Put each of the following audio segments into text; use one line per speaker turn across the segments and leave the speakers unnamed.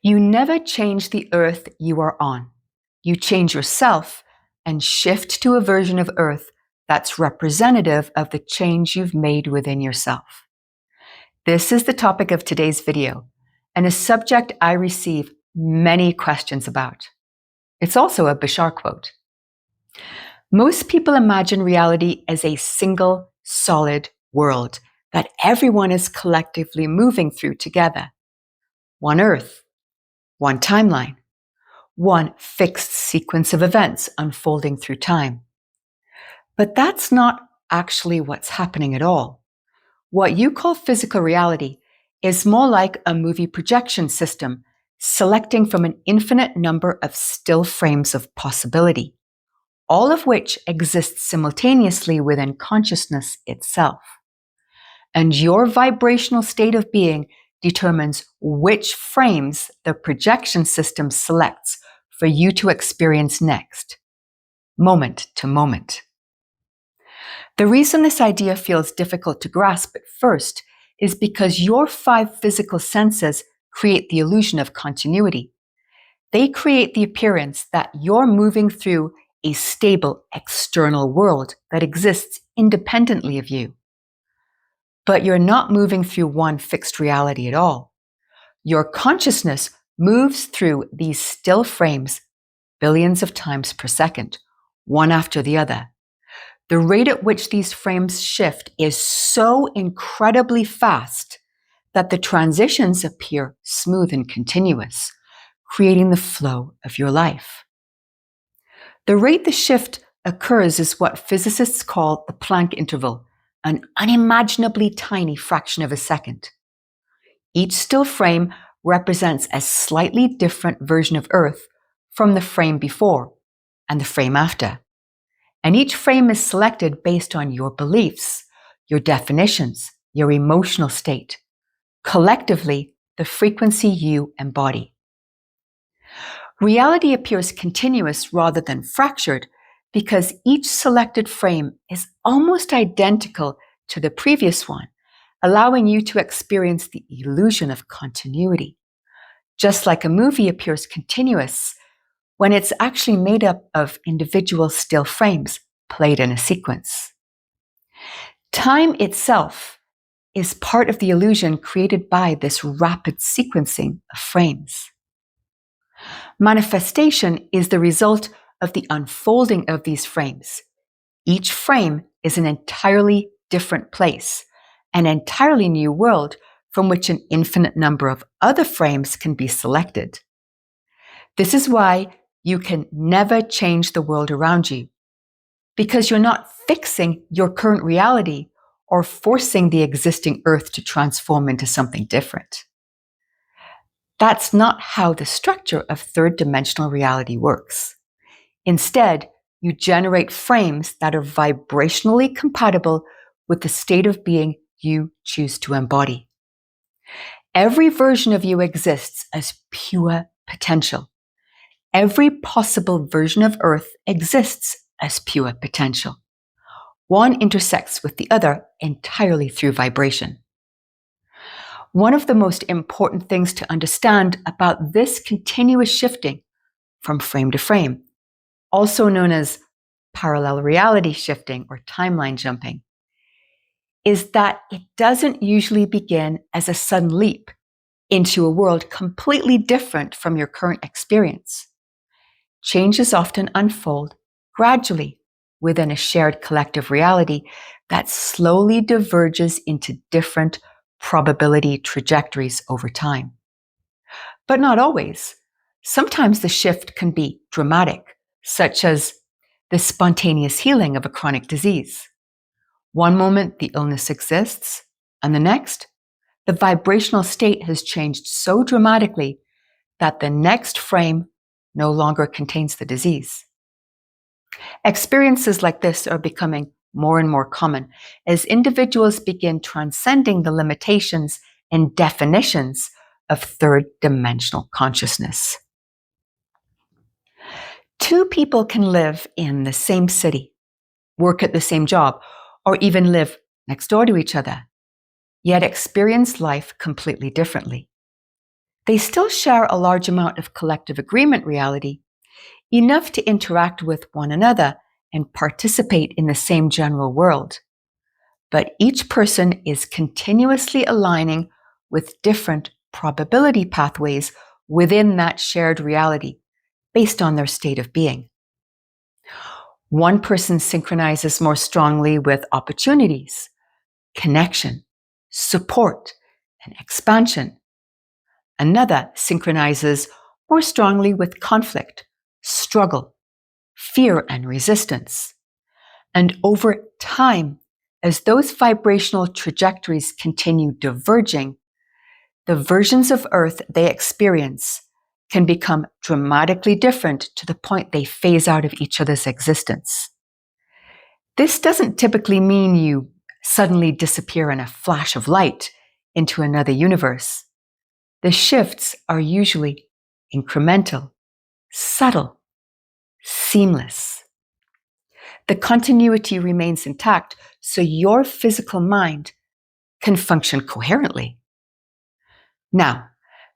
You never change the earth you are on. You change yourself and shift to a version of earth that's representative of the change you've made within yourself. This is the topic of today's video, and a subject I receive many questions about. It's also a 𝗘𝘀𝘁 quote. Most people imagine reality as a single, solid world that everyone is collectively moving through together. One earth, one timeline, one fixed sequence of events unfolding through time. But that's not actually what's happening at all. What you call physical reality is more like a movie projection system selecting from an infinite number of still frames of possibility, all of which exist simultaneously within consciousness itself. And your vibrational state of being determines which frames the projection system selects for you to experience next, moment to moment. The reason this idea feels difficult to grasp at first is because your 5 physical senses create the illusion of continuity. They create the appearance that you're moving through a stable external world that exists independently of you. But you're not moving through one fixed reality at all. Your consciousness moves through these still frames billions of times per second, one after the other. The rate at which these frames shift is so incredibly fast that the transitions appear smooth and continuous, creating the flow of your life. The rate the shift occurs is what physicists call the Planck interval, an unimaginably tiny fraction of a second. Each still frame represents a slightly different version of Earth from the frame before and the frame after. And each frame is selected based on your beliefs, your definitions, your emotional state, collectively, the frequency you embody. Reality appears continuous rather than fractured because each selected frame is almost identical to the previous one, allowing you to experience the illusion of continuity. Just like a movie appears continuous when it's actually made up of individual still frames played in a sequence. Time itself is part of the illusion created by this rapid sequencing of frames. Manifestation is the result of the unfolding of these frames. Each frame is an entirely different place, an entirely new world from which an infinite number of other frames can be selected. This is why you can never change the world around you, because you're not fixing your current reality or forcing the existing earth to transform into something different. That's not how the structure of third-dimensional reality works. Instead, you generate frames that are vibrationally compatible with the state of being you choose to embody. Every version of you exists as pure potential. Every possible version of Earth exists as pure potential. One intersects with the other entirely through vibration. One of the most important things to understand about this continuous shifting from frame to frame, also known as parallel reality shifting or timeline jumping, is that it doesn't usually begin as a sudden leap into a world completely different from your current experience. Changes often unfold gradually within a shared collective reality that slowly diverges into different probability trajectories over time. But not always. Sometimes the shift can be dramatic, such as the spontaneous healing of a chronic disease. One moment the illness exists, and the next, the vibrational state has changed so dramatically that the next frame no longer contains the disease. Experiences like this are becoming more and more common as individuals begin transcending the limitations and definitions of third-dimensional consciousness. 2 people can live in the same city, work at the same job, or even live next door to each other, yet experience life completely differently. They still share a large amount of collective agreement reality, enough to interact with one another and participate in the same general world. But each person is continuously aligning with different probability pathways within that shared reality based on their state of being. One person synchronizes more strongly with opportunities, connection, support, and expansion. Another synchronizes more strongly with conflict, struggle, fear, and resistance. And over time, as those vibrational trajectories continue diverging, the versions of Earth they experience can become dramatically different to the point they phase out of each other's existence. This doesn't typically mean you suddenly disappear in a flash of light into another universe. The shifts are usually incremental, subtle, seamless. The continuity remains intact, so your physical mind can function coherently. Now,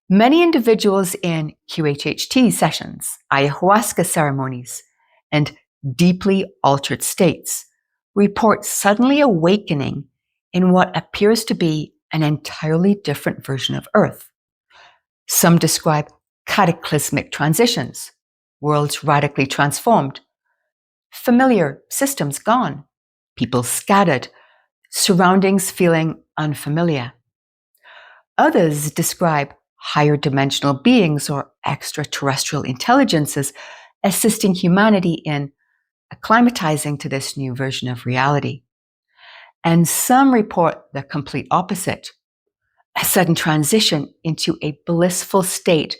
many individuals in 𝗘𝘂𝘁 sessions, ayahuasca ceremonies, and deeply altered states report suddenly awakening in what appears to be an entirely different version of Earth. Some describe cataclysmic transitions, worlds radically transformed, familiar systems gone, people scattered, surroundings feeling unfamiliar. Others describe higher dimensional beings or extraterrestrial intelligences assisting humanity in acclimatizing to this new version of reality. And some report the complete opposite, a sudden transition into a blissful state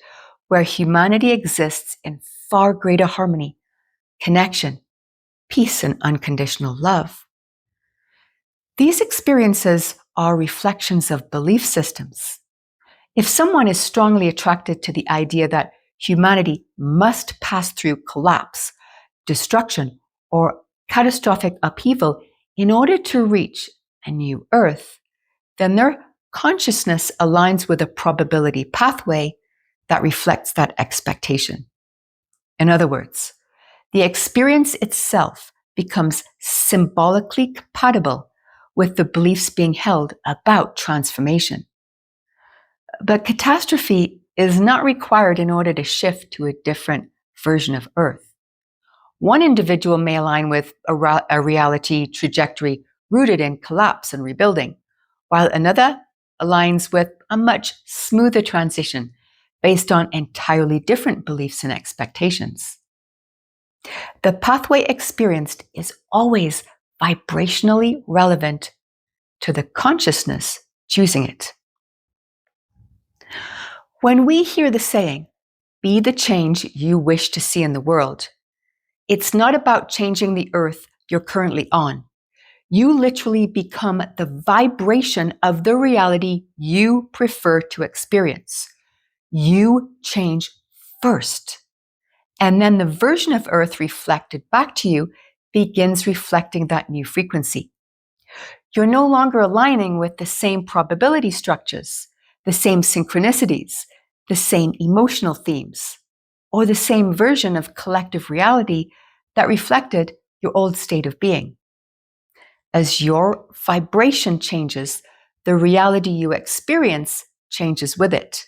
where humanity exists in far greater harmony, connection, peace, and unconditional love. These experiences are reflections of belief systems. If someone is strongly attracted to the idea that humanity must pass through collapse, destruction, or catastrophic upheaval in order to reach a new Earth, then their consciousness aligns with a probability pathway that reflects that expectation. In other words, the experience itself becomes symbolically compatible with the beliefs being held about transformation. But catastrophe is not required in order to shift to a different version of Earth. One individual may align with a reality trajectory rooted in collapse and rebuilding, while another aligns with a much smoother transition based on entirely different beliefs and expectations. The pathway experienced is always vibrationally relevant to the consciousness choosing it. When we hear the saying, "Be the change you wish to see in the world," it's not about changing the Earth you're currently on. You literally become the vibration of the reality you prefer to experience. You change first. And then the version of Earth reflected back to you begins reflecting that new frequency. You're no longer aligning with the same probability structures, the same synchronicities, the same emotional themes, or the same version of collective reality that reflected your old state of being. As your vibration changes, the reality you experience changes with it.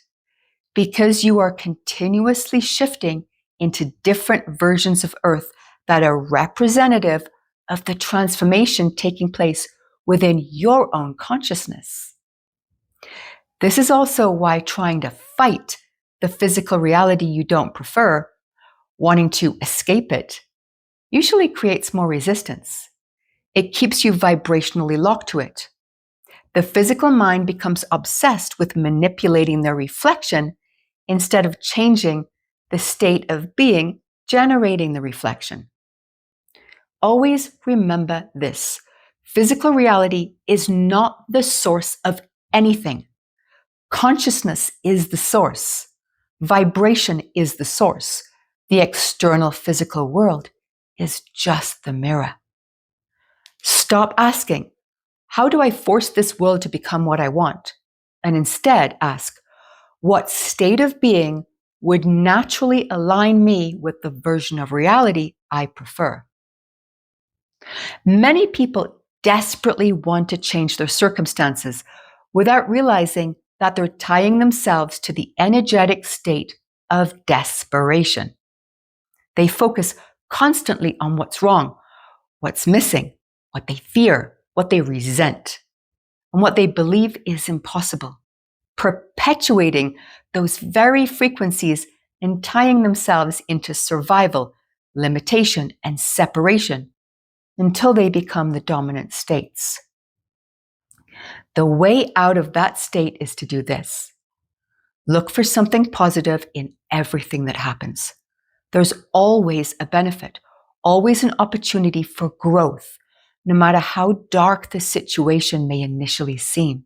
Because you are continuously shifting into different versions of Earth that are representative of the transformation taking place within your own consciousness. This is also why trying to fight the physical reality you don't prefer, wanting to escape it, usually creates more resistance. It keeps you vibrationally locked to it. The physical mind becomes obsessed with manipulating their reflection instead of changing the state of being generating the reflection. Always remember this: physical reality is not the source of anything. Consciousness is the source. Vibration is the source. The external physical world is just the mirror. Stop asking, "How do I force this world to become what I want?" And instead ask, What state of being would naturally align me with the version of reality I prefer? Many people desperately want to change their circumstances without realizing that they're tying themselves to the energetic state of desperation. They focus constantly on what's wrong, what's missing, what they fear, what they resent, and what they believe is impossible, perpetuating those very frequencies and tying themselves into survival, limitation, and separation until they become the dominant states. The way out of that state is to do this. Look for something positive in everything that happens. There's always a benefit, always an opportunity for growth, no matter how dark the situation may initially seem.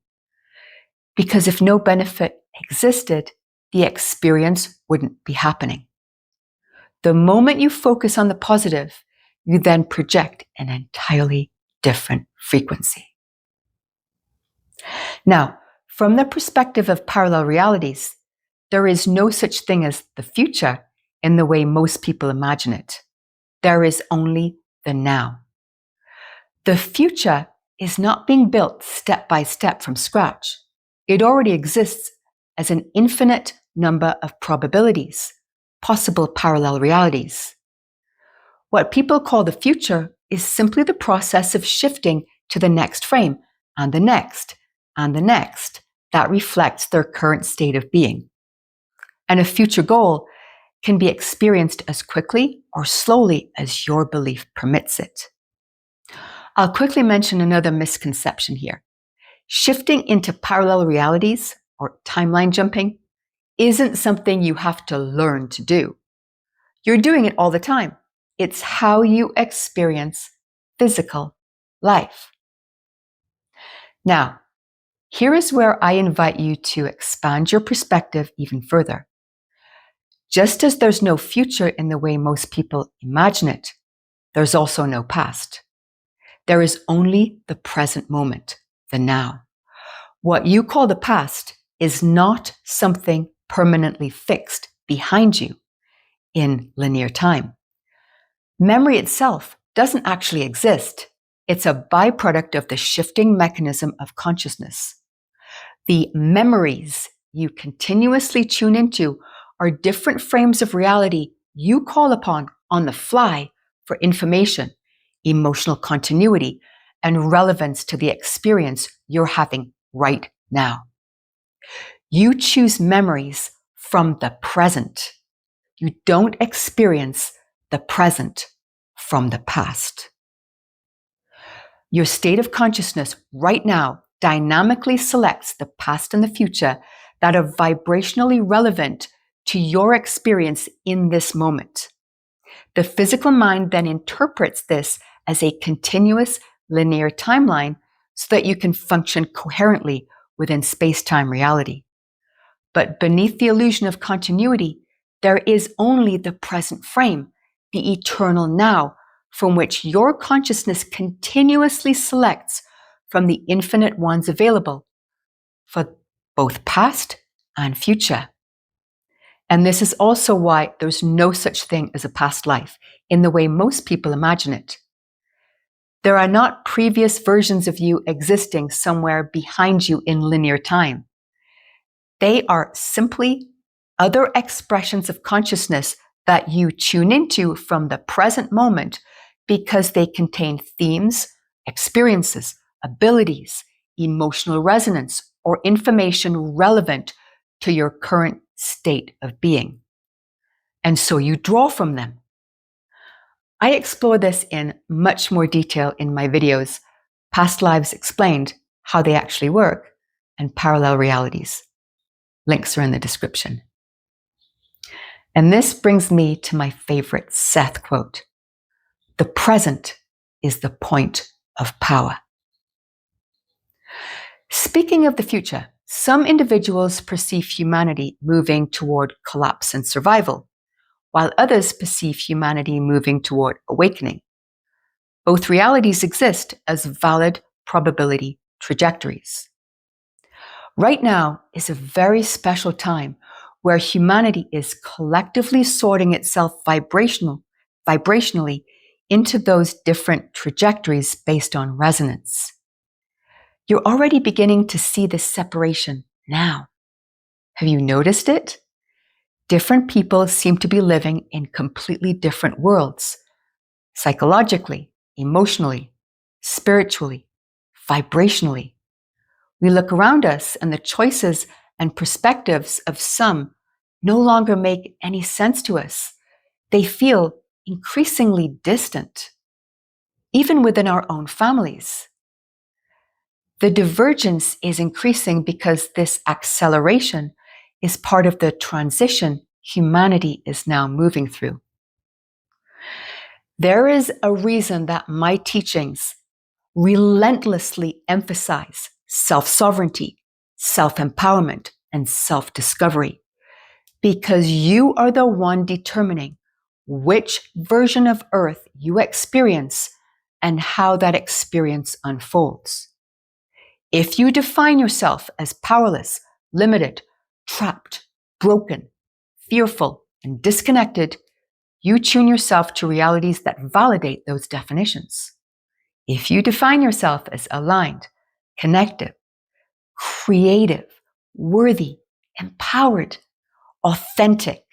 Because if no benefit existed, the experience wouldn't be happening. The moment you focus on the positive, you then project an entirely different frequency. Now, from the perspective of parallel realities, there is no such thing as the future in the way most people imagine it. There is only the now. The future is not being built step by step from scratch. It already exists as an infinite number of probabilities, possible parallel realities. What people call the future is simply the process of shifting to the next frame and the next and the next that reflects their current state of being. And a future goal can be experienced as quickly or slowly as your belief permits it. I'll quickly mention another misconception here. Shifting into parallel realities, or timeline jumping, isn't something you have to learn to do. You're doing it all the time. It's how you experience physical life. Now, here is where I invite you to expand your perspective even further. Just as there's no future in the way most people imagine it, there's also no past. There is only the present moment, the now. What you call the past is not something permanently fixed behind you in linear time. Memory itself doesn't actually exist. It's a byproduct of the shifting mechanism of consciousness. The memories you continuously tune into are different frames of reality you call upon on the fly for information, emotional continuity, and relevance to the experience you're having right now. You choose memories from the present. You don't experience the present from the past. Your state of consciousness right now dynamically selects the past and the future that are vibrationally relevant to your experience in this moment. The physical mind then interprets this as a continuous linear timeline so that you can function coherently within space-time reality. But beneath the illusion of continuity, there is only the present frame, the eternal now, from which your consciousness continuously selects from the infinite ones available for both past and future. And this is also why there's no such thing as a past life in the way most people imagine it. There are not previous versions of you existing somewhere behind you in linear time. They are simply other expressions of consciousness that you tune into from the present moment because they contain themes, experiences, abilities, emotional resonance, or information relevant to your current state of being. And so you draw from them. I explore this in much more detail in my videos, Past Lives Explained, How They Actually Work, and Parallel Realities. Links are in the description. And this brings me to my favorite Seth quote. The present is the point of power. Speaking of the future, some individuals perceive humanity moving toward collapse and survival, while others perceive humanity moving toward awakening. Both realities exist as valid probability trajectories. Right now is a very special time where humanity is collectively sorting itself vibrationally into those different trajectories based on resonance. You're already beginning to see this separation now. Have you noticed it? Different people seem to be living in completely different worlds, psychologically, emotionally, spiritually, vibrationally. We look around us and the choices and perspectives of some no longer make any sense to us. They feel increasingly distant, even within our own families. The divergence is increasing because this acceleration is part of the transition humanity is now moving through. There is a reason that my teachings relentlessly emphasize self-sovereignty, self-empowerment, and self-discovery, because you are the one determining which version of Earth you experience and how that experience unfolds. If you define yourself as powerless, limited, trapped, broken, fearful, and disconnected, you tune yourself to realities that validate those definitions. If you define yourself as aligned, connected, creative, worthy, empowered, authentic,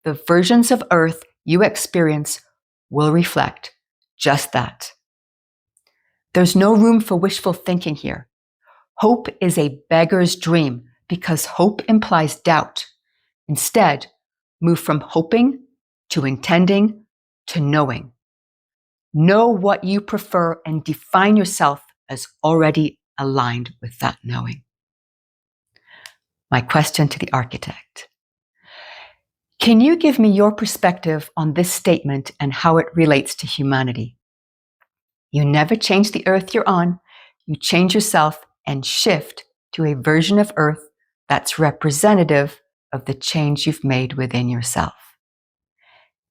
the versions of Earth you experience will reflect just that. There's no room for wishful thinking here. Hope is a beggar's dream because hope implies doubt. Instead, move from hoping to intending to knowing. Know what you prefer and define yourself as already aligned with that knowing. My question to the architect. Can you give me your perspective on this statement and how it relates to humanity? You never change the Earth you're on. You change yourself and shift to a version of Earth that's representative of the change you've made within yourself.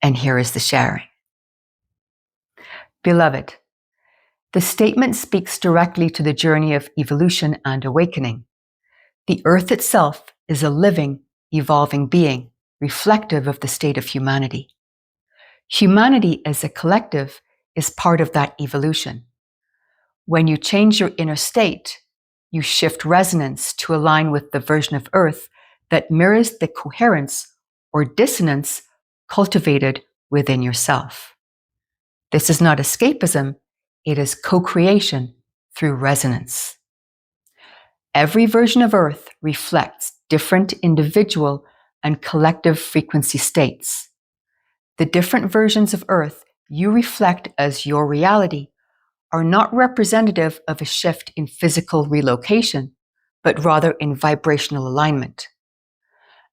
And here is the sharing. Beloved, the statement speaks directly to the journey of evolution and awakening. The Earth itself is a living, evolving being, reflective of the state of humanity. Humanity as a collective is part of that evolution. When you change your inner state, you shift resonance to align with the version of Earth that mirrors the coherence or dissonance cultivated within yourself. This is not escapism, it is co-creation through resonance. Every version of Earth reflects different individual and collective frequency states. The different versions of Earth you reflect as your reality are not representative of a shift in physical relocation, but rather in vibrational alignment.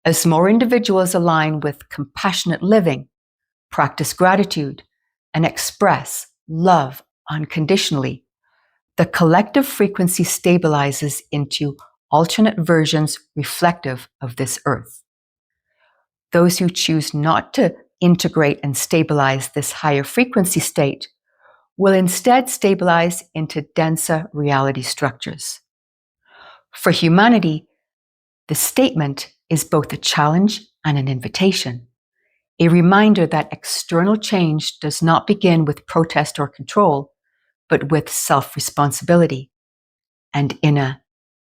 As more individuals align with compassionate living, practice gratitude, and express love unconditionally, the collective frequency stabilizes into alternate versions reflective of this Earth. Those who choose not to integrate and stabilize this higher frequency state will instead stabilize into denser reality structures. For humanity, the statement is both a challenge and an invitation, a reminder that external change does not begin with protest or control, but with self-responsibility and inner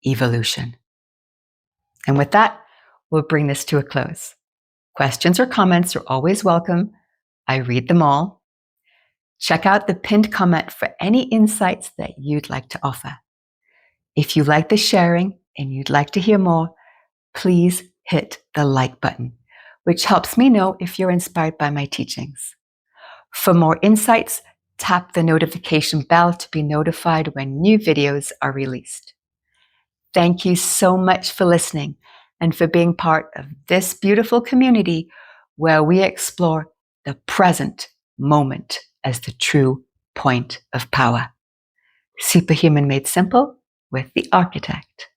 evolution. And with that, we'll bring this to a close. Questions or comments are always welcome. I read them all. Check out the pinned comment for any insights that you'd like to offer. If you like the sharing and you'd like to hear more, please hit the like button, which helps me know if you're inspired by my teachings. For more insights, tap the notification bell to be notified when new videos are released. Thank you so much for listening and for being part of this beautiful community where we explore the present moment as the true point of power. Superhuman made simple with the architect.